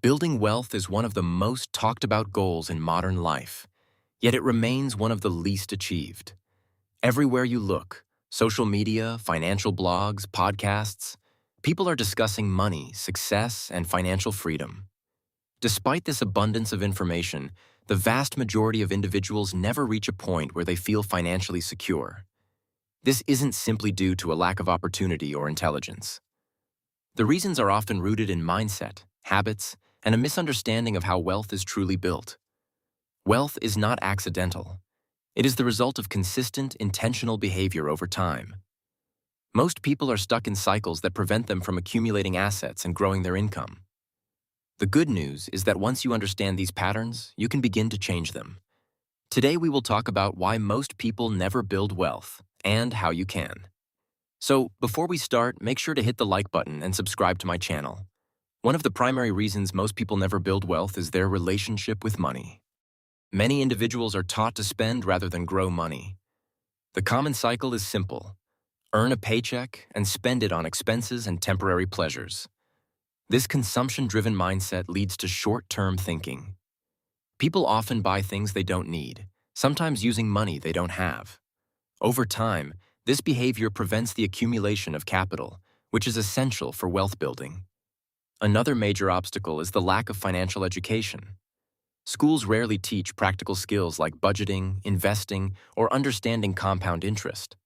Building wealth is one of the most talked about goals in modern life, yet it remains one of the least achieved. Everywhere you look, social media, financial blogs, podcasts, people are discussing money, success, and financial freedom. Despite this abundance of information, the vast majority of individuals never reach a point where they feel financially secure. This isn't simply due to a lack of opportunity or intelligence. The reasons are often rooted in mindset, habits, and a misunderstanding of how wealth is truly built. Wealth is not accidental. It is the result of consistent, intentional behavior over time. Most people are stuck in cycles that prevent them from accumulating assets and growing their income. The good news is that once you understand these patterns, you can begin to change them. Today we will talk about why most people never build wealth and how you can. So, before we start, make sure to hit the like button and subscribe to my channel. One of the primary reasons most people never build wealth is their relationship with money. Many individuals are taught to spend rather than grow money. The common cycle is simple: earn a paycheck and spend it on expenses and temporary pleasures. This consumption-driven mindset leads to short-term thinking. People often buy things they don't need, sometimes using money they don't have. Over time, this behavior prevents the accumulation of capital, which is essential for wealth building. Another major obstacle is the lack of financial education. Schools rarely teach practical skills like budgeting, investing, or understanding compound interest.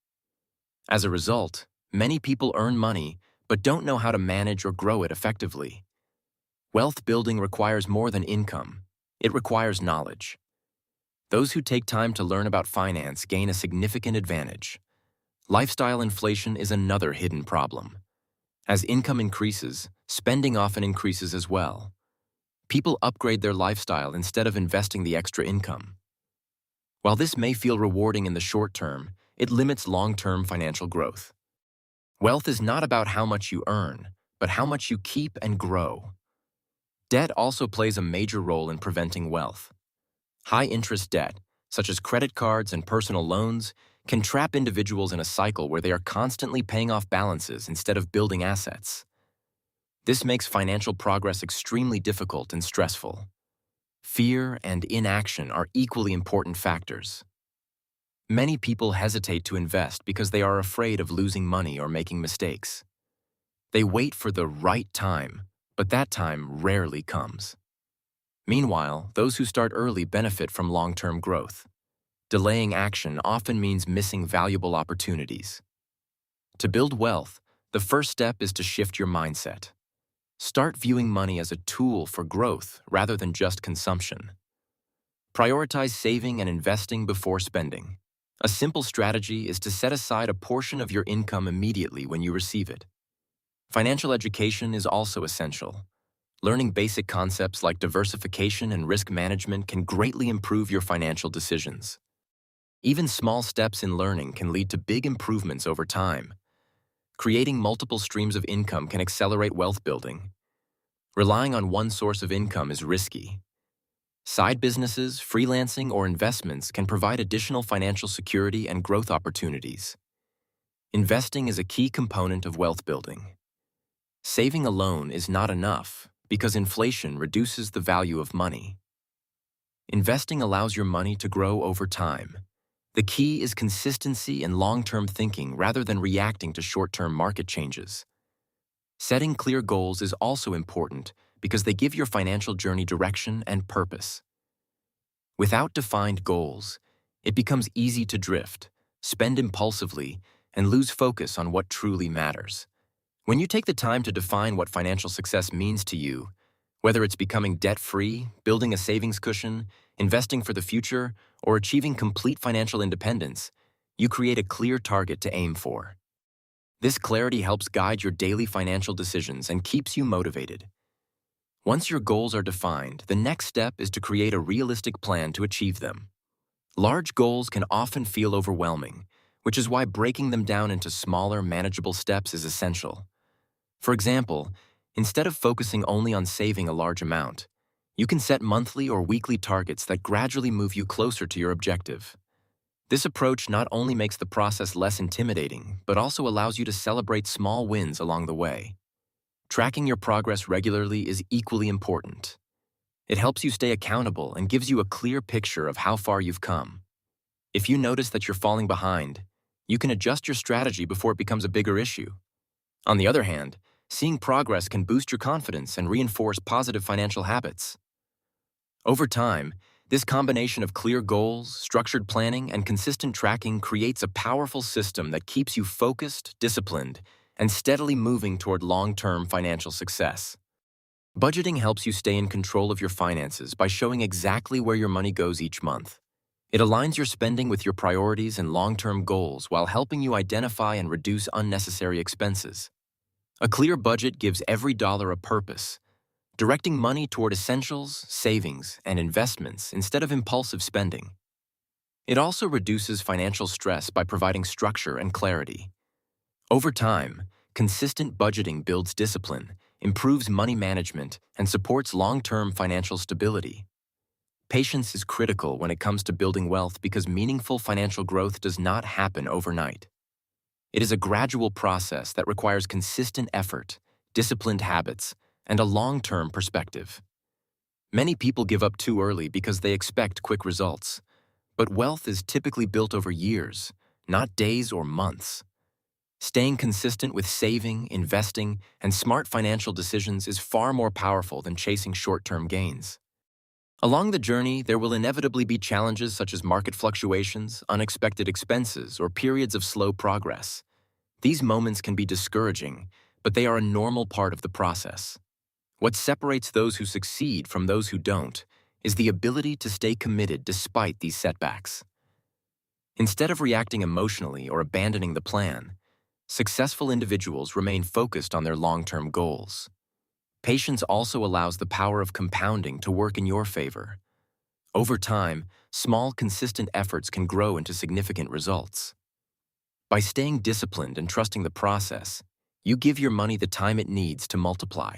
As a result, many people earn money but don't know how to manage or grow it effectively. Wealth building requires more than income. It requires knowledge. Those who take time to learn about finance gain a significant advantage. Lifestyle inflation is another hidden problem. As income increases, spending often increases as well. People upgrade their lifestyle instead of investing the extra income. While this may feel rewarding in the short term, it limits long-term financial growth. Wealth is not about how much you earn, but how much you keep and grow. Debt also plays a major role in preventing wealth. High-interest debt, such as credit cards and personal loans, can trap individuals in a cycle where they are constantly paying off balances instead of building assets. This makes financial progress extremely difficult and stressful. Fear and inaction are equally important factors. Many people hesitate to invest because they are afraid of losing money or making mistakes. They wait for the right time, but that time rarely comes. Meanwhile, those who start early benefit from long-term growth. Delaying action often means missing valuable opportunities. To build wealth, the first step is to shift your mindset. Start viewing money as a tool for growth rather than just consumption. Prioritize saving and investing before spending. A simple strategy is to set aside a portion of your income immediately when you receive it. Financial education is also essential. Learning basic concepts like diversification and risk management can greatly improve your financial decisions. Even small steps in learning can lead to big improvements over time. Creating multiple streams of income can accelerate wealth building. Relying on one source of income is risky. Side businesses, freelancing, or investments can provide additional financial security and growth opportunities. Investing is a key component of wealth building. Saving alone is not enough because inflation reduces the value of money. Investing allows your money to grow over time. The key is consistency and long-term thinking rather than reacting to short-term market changes. Setting clear goals is also important because they give your financial journey direction and purpose. Without defined goals, it becomes easy to drift, spend impulsively, and lose focus on what truly matters. When you take the time to define what financial success means to you, whether it's becoming debt-free, building a savings cushion, investing for the future, or achieving complete financial independence, you create a clear target to aim for. This clarity helps guide your daily financial decisions and keeps you motivated. Once your goals are defined, the next step is to create a realistic plan to achieve them. Large goals can often feel overwhelming, which is why breaking them down into smaller, manageable steps is essential. For example, instead of focusing only on saving a large amount, you can set monthly or weekly targets that gradually move you closer to your objective. This approach not only makes the process less intimidating, but also allows you to celebrate small wins along the way. Tracking your progress regularly is equally important. It helps you stay accountable and gives you a clear picture of how far you've come. If you notice that you're falling behind, you can adjust your strategy before it becomes a bigger issue. On the other hand, seeing progress can boost your confidence and reinforce positive financial habits. Over time, this combination of clear goals, structured planning, and consistent tracking creates a powerful system that keeps you focused, disciplined, and steadily moving toward long-term financial success. Budgeting helps you stay in control of your finances by showing exactly where your money goes each month. It aligns your spending with your priorities and long-term goals while helping you identify and reduce unnecessary expenses. A clear budget gives every dollar a purpose, directing money toward essentials, savings, and investments instead of impulsive spending. It also reduces financial stress by providing structure and clarity. Over time, consistent budgeting builds discipline, improves money management, and supports long-term financial stability. Patience is critical when it comes to building wealth because meaningful financial growth does not happen overnight. It is a gradual process that requires consistent effort, disciplined habits, and a long-term perspective. Many people give up too early because they expect quick results. But wealth is typically built over years, not days or months. Staying consistent with saving, investing, and smart financial decisions is far more powerful than chasing short-term gains. Along the journey, there will inevitably be challenges such as market fluctuations, unexpected expenses, or periods of slow progress. These moments can be discouraging, but they are a normal part of the process. What separates those who succeed from those who don't is the ability to stay committed despite these setbacks. Instead of reacting emotionally or abandoning the plan, successful individuals remain focused on their long-term goals. Patience also allows the power of compounding to work in your favor. Over time, small, consistent efforts can grow into significant results. By staying disciplined and trusting the process, you give your money the time it needs to multiply.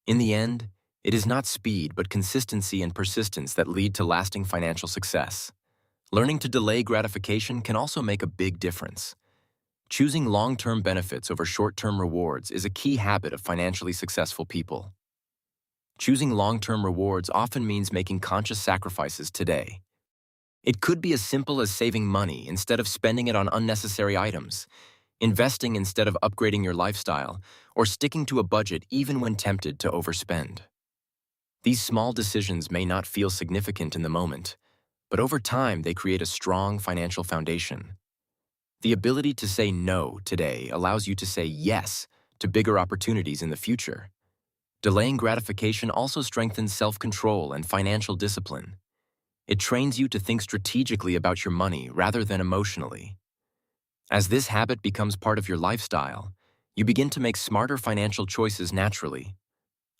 In the end, it is not speed but consistency and persistence that lead to lasting financial success. Learning to delay gratification can also make a big difference. Choosing long-term benefits over short-term rewards is a key habit of financially successful people. Choosing long-term rewards often means making conscious sacrifices today. It could be as simple as saving money instead of spending it on unnecessary items, investing instead of upgrading your lifestyle, or sticking to a budget even when tempted to overspend. These small decisions may not feel significant in the moment, but over time they create a strong financial foundation. The ability to say no today allows you to say yes to bigger opportunities in the future. Delaying gratification also strengthens self-control and financial discipline. It trains you to think strategically about your money rather than emotionally. As this habit becomes part of your lifestyle, you begin to make smarter financial choices naturally.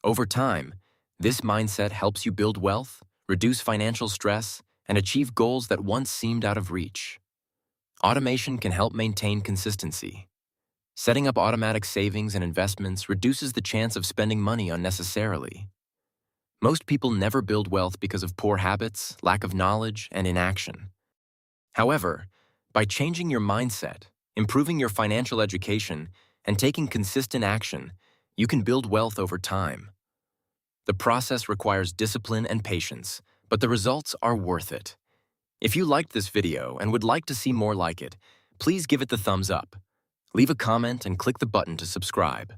Over time, this mindset helps you build wealth, reduce financial stress, and achieve goals that once seemed out of reach. Automation can help maintain consistency. Setting up automatic savings and investments reduces the chance of spending money unnecessarily. Most people never build wealth because of poor habits, lack of knowledge, and inaction. However, by changing your mindset, improving your financial education, and taking consistent action, you can build wealth over time. The process requires discipline and patience, but the results are worth it. If you liked this video and would like to see more like it, please give it the thumbs up. Leave a comment and click the button to subscribe.